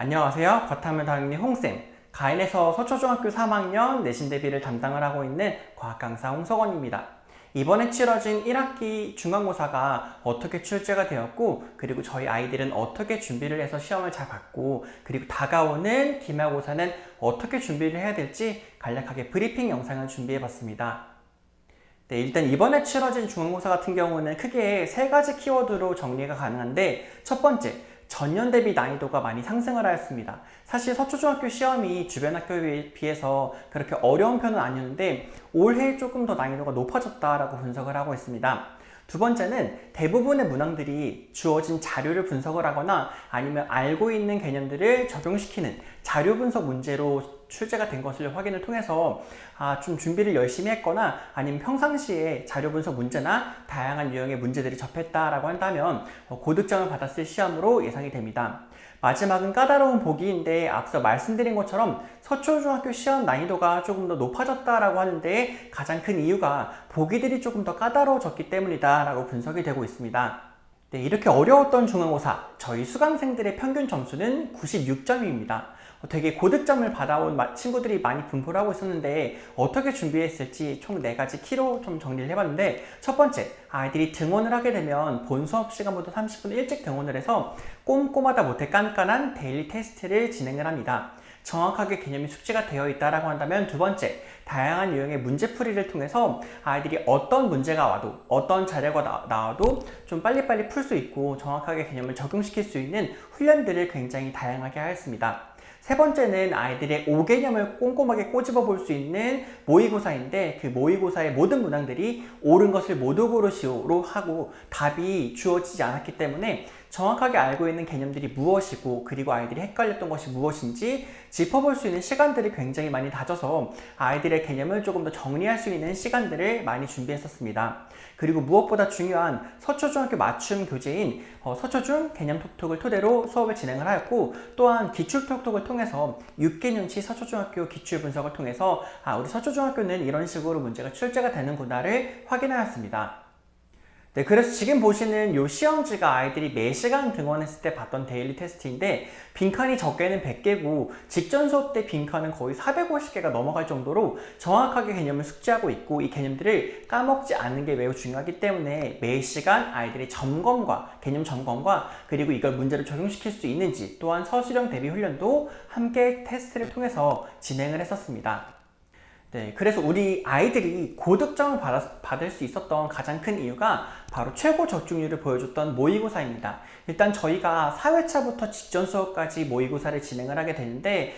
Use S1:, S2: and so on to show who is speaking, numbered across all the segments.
S1: 안녕하세요. 과탐을 다니는 홍쌤. 가인에서 서초중학교 3학년 내신 대비를 담당을 하고 있는 과학강사 홍석원입니다. 이번에 치러진 1학기 중간고사가 어떻게 출제가 되었고, 그리고 저희 아이들은 어떻게 준비를 해서 시험을 잘 봤고, 그리고 다가오는 기말고사는 어떻게 준비를 해야 될지 간략하게 브리핑 영상을 준비해 봤습니다. 네, 일단 이번에 치러진 중간고사 같은 경우는 크게 세 가지 키워드로 정리가 가능한데, 첫 번째, 전년 대비 난이도가 많이 상승을 하였습니다. 사실 서초중학교 시험이 주변 학교에 비해서 그렇게 어려운 편은 아니었는데 올해 조금 더 난이도가 높아졌다라고 분석을 하고 있습니다. 두 번째는 대부분의 문항들이 주어진 자료를 분석을 하거나 아니면 알고 있는 개념들을 적용시키는 자료 분석 문제로 출제가 된 것을 확인을 통해서 좀 준비를 열심히 했거나 아니면 평상시에 자료 분석 문제나 다양한 유형의 문제들이 접했다라고 한다면 고득점을 받았을 시험으로 예상이 됩니다. 마지막은 까다로운 보기인데 앞서 말씀드린 것처럼 서초중학교 시험 난이도가 조금 더 높아졌다라고 하는데 가장 큰 이유가 보기들이 조금 더 까다로워졌기 때문이다 라고 분석이 되고 있습니다. 네, 이렇게 어려웠던 중간고사, 저희 수강생들의 평균 점수는 96점입니다. 되게 고득점을 받아온 친구들이 많이 분포를 하고 있었는데 어떻게 준비했을지 총 4가지 키로 좀 정리를 해봤는데, 첫 번째, 아이들이 등원을 하게 되면 본 수업 시간보다 30분 일찍 등원을 해서 꼼꼼하다 못해 깐깐한 데일리 테스트를 진행을 합니다. 정확하게 개념이 숙지가 되어 있다라고 한다면 두 번째, 다양한 유형의 문제풀이를 통해서 아이들이 어떤 문제가 와도 어떤 자료가 나와도 좀 빨리빨리 풀 수 있고 정확하게 개념을 적용시킬 수 있는 훈련들을 굉장히 다양하게 하였습니다. 세 번째는 아이들의 5개념을 꼼꼼하게 꼬집어 볼 수 있는 모의고사인데, 그 모의고사의 모든 문항들이 옳은 것을 모두 고르시오로 하고 답이 주어지지 않았기 때문에 정확하게 알고 있는 개념들이 무엇이고 그리고 아이들이 헷갈렸던 것이 무엇인지 짚어볼 수 있는 시간들이 굉장히 많이 다져서 아이들의 개념을 조금 더 정리할 수 있는 시간들을 많이 준비했었습니다. 그리고 무엇보다 중요한 서초중학교 맞춤 교재인 서초중 개념 톡톡을 토대로 수업을 진행을 하였고, 또한 기출 톡톡을 통해서 6개년치 서초중학교 기출 분석을 통해서 우리 서초중학교는 이런 식으로 문제가 출제가 되는구나를 확인하였습니다. 네, 그래서 지금 보시는 이 시험지가 아이들이 매시간 등원했을 때 봤던 데일리 테스트인데, 빈칸이 적게는 100개고 직전 수업 때 빈칸은 거의 450개가 넘어갈 정도로 정확하게 개념을 숙지하고 있고, 이 개념들을 까먹지 않는 게 매우 중요하기 때문에 매시간 아이들의 점검과 개념 점검과 그리고 이걸 문제로 적용시킬 수 있는지, 또한 서술형 대비 훈련도 함께 테스트를 통해서 진행을 했었습니다. 네, 그래서 우리 아이들이 고득점을 받을 수 있었던 가장 큰 이유가 바로 최고 적중률을 보여줬던 모의고사입니다. 일단 저희가 4회차부터 직전 수업까지 모의고사를 진행을 하게 되는데,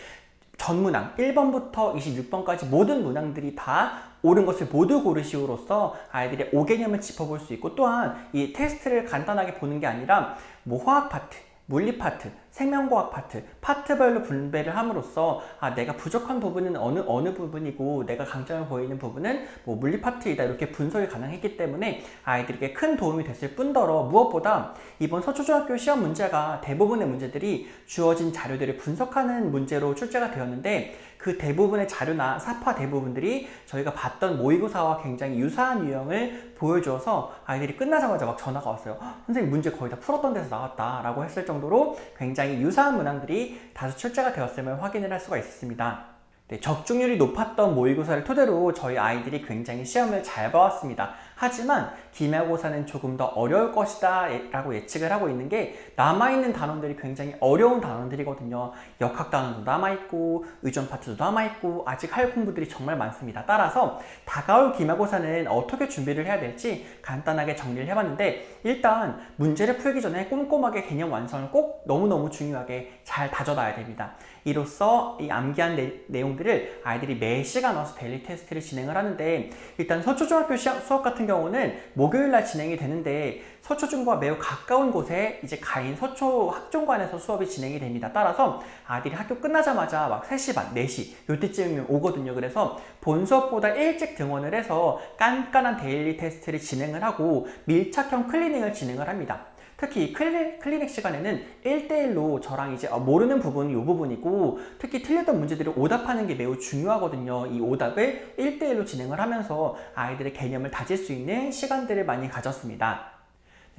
S1: 전 문항 1번부터 26번까지 모든 문항들이 다 옳은 것을 모두 고르시오로서 아이들의 5개념을 짚어볼 수 있고, 또한 이 테스트를 간단하게 보는 게 아니라 화학 파트, 물리 파트, 생명과학 파트별로 분배를 함으로써 내가 부족한 부분은 어느 부분이고 내가 강점을 보이는 부분은 물리 파트이다, 이렇게 분석이 가능했기 때문에 아이들에게 큰 도움이 됐을 뿐더러, 무엇보다 이번 서초중학교 시험 문제가 대부분의 문제들이 주어진 자료들을 분석하는 문제로 출제가 되었는데, 그 대부분의 자료나 사파 대부분들이 저희가 봤던 모의고사와 굉장히 유사한 유형을 보여주어서 아이들이 끝나자마자 막 전화가 왔어요. 선생님, 문제 거의 다 풀었던 데서 나왔다 라고 했을 정도로 굉장히 유사한 문항들이 다수 출제가 되었음을 확인을 할 수가 있었습니다. 네, 적중률이 높았던 모의고사를 토대로 저희 아이들이 굉장히 시험을 잘 봐왔습니다. 하지만 기말고사는 조금 더 어려울 것이다 라고 예측을 하고 있는 게, 남아있는 단원들이 굉장히 어려운 단원들이거든요. 역학 단원도 남아있고 의존 파트도 남아있고 아직 할 공부들이 정말 많습니다. 따라서 다가올 기말고사는 어떻게 준비를 해야 될지 간단하게 정리를 해봤는데, 일단 문제를 풀기 전에 꼼꼼하게 개념 완성을 꼭 너무너무 중요하게 잘 다져놔야 됩니다. 이로써 이 암기한 내용들을 아이들이 매 시간 와서 데일리 테스트를 진행을 하는데, 일단 서초중학교 수업 같은 경우는 목요일날 진행이 되는데, 서초중과 매우 가까운 곳에 이제 가인 서초 학종관에서 수업이 진행이 됩니다. 따라서 아이들이 학교 끝나자마자 막 3시 반, 4시 요때쯤이면 오거든요. 그래서 본 수업보다 일찍 등원을 해서 깐깐한 데일리 테스트를 진행을 하고 밀착형 클리닝을 진행을 합니다. 특히 클리닉 시간에는 1대1로 저랑 이제 모르는 부분은 이 부분이고, 특히 틀렸던 문제들을 오답하는 게 매우 중요하거든요. 이 오답을 1대1로 진행을 하면서 아이들의 개념을 다질 수 있는 시간들을 많이 가졌습니다.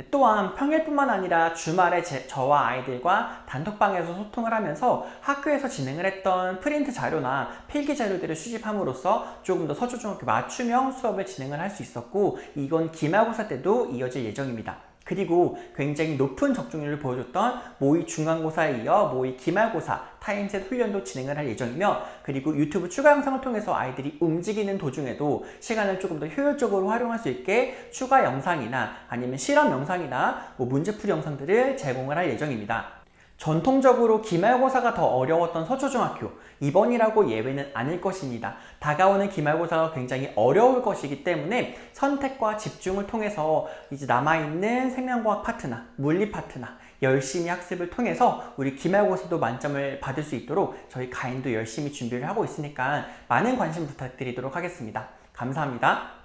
S1: 또한 평일뿐만 아니라 주말에 저와 아이들과 단톡방에서 소통을 하면서 학교에서 진행을 했던 프린트 자료나 필기 자료들을 수집함으로써 조금 더 서초중학교 맞춤형 수업을 진행을 할 수 있었고, 이건 기말고사 때도 이어질 예정입니다. 그리고 굉장히 높은 적중률을 보여줬던 모의 중간고사에 이어 모의 기말고사 타임셋 훈련도 진행을 할 예정이며, 그리고 유튜브 추가 영상을 통해서 아이들이 움직이는 도중에도 시간을 조금 더 효율적으로 활용할 수 있게 추가 영상이나 아니면 실험 영상이나 문제풀이 영상들을 제공을 할 예정입니다. 전통적으로 기말고사가 더 어려웠던 서초중학교, 이번이라고 예외는 아닐 것입니다. 다가오는 기말고사가 굉장히 어려울 것이기 때문에 선택과 집중을 통해서 이제 남아있는 생명과학 파트나 물리 파트나 열심히 학습을 통해서 우리 기말고사도 만점을 받을 수 있도록 저희 가인도 열심히 준비를 하고 있으니까 많은 관심 부탁드리도록 하겠습니다. 감사합니다.